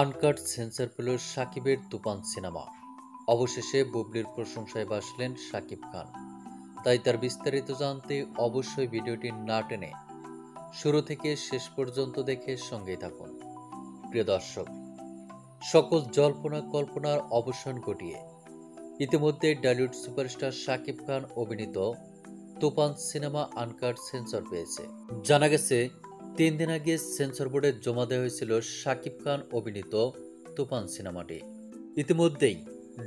Uncut sensor পেল সাকিবের তুফান cinema. অবশেষে বুবলির প্রশংসায় ভাসলেন সাকিব খান। তাই তার বিস্তারিত জানতে অবশ্যই ভিডিওটি না টেনে শুরু থেকে শেষ পর্যন্ত দেখে সঙ্গেই থাকুন। প্রিয় দর্শক, সকল জল্পনা কল্পনার অবসান ঘটিয়ে ইতিমধ্যে টলিউড সুপারস্টার সাকিব খান অভিনীত তুফান সিনেমা আনকাট সেন্সর পেয়েছে। জানা গেছে 3 দিন আগে সেন্সর বোর্ডে জমা দেওয়া হয়েছিল সাকিব খান অভিনীত তুফান সিনেমাটি। ইতিমধ্যেই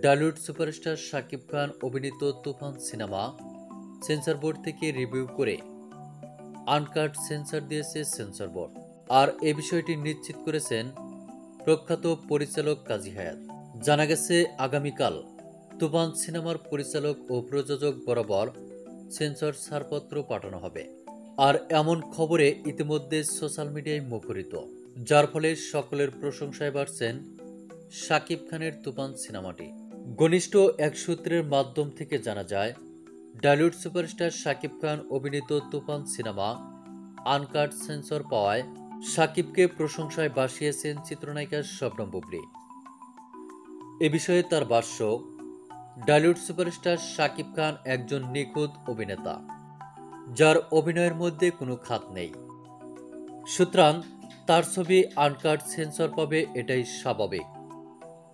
টলিউড সুপারস্টার সাকিব খান অভিনীত তুফান সিনেমা সেন্সর বোর্ড থেকে রিভিউ করে আনকাট সেন্সর দিয়েছে সেন্সর বোর্ড। আর এ বিষয়টি নিশ্চিত করেছেন প্রখ্যাত পরিচালক কাজী হায়াত। জানা গেছে আগামীকাল তুফান সিনেমার পরিচালক ও প্রযোজক বরাবর সেন্সর ছাড়পত্র পাঠানো হবে। আর এমন খবরে ইতিমধ্যে সোশ্যাল মিডিয়ায় মুখরিত, যার ফলে সকলের প্রশংসায় বাড়ছেন সাকিব খানের তুফান সিনেমাটি। ঘনিষ্ঠ এক সূত্রের মাধ্যম থেকে জানা যায়, টলিউড সুপারস্টার সাকিব খান অভিনীত তুফান সিনেমা আনকাট সেন্সর পাওয়ায় সাকিবকে প্রশংসায় ভাসিয়েছেন চিত্রনায়িকা শবনম বুবলি। এ বিষয়ে তার ভাষ্য, টলিউড সুপারস্টার সাকিব খান একজন নিখুঁত অভিনেতা, যার অভিনয়ের মধ্যে কোনো খাত নেই। সুতরাং তার ছবি আনকাট সেন্সর পাবে এটাই স্বাভাবিক,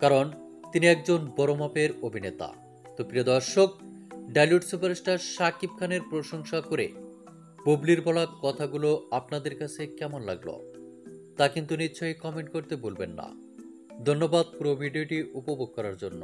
কারণ তিনি একজন বড় মাপের অভিনেতা। তো প্রিয় দর্শক, টলিউড সুপারস্টার সাকিব খানের প্রশংসা করে বুবলির বলা কথাগুলো আপনাদের কাছে কেমন লাগলো তা কিন্তু নিশ্চয়ই কমেন্ট করতে ভুলবেন না। ধন্যবাদ পুরো ভিডিওটি উপভোগ করার জন্য।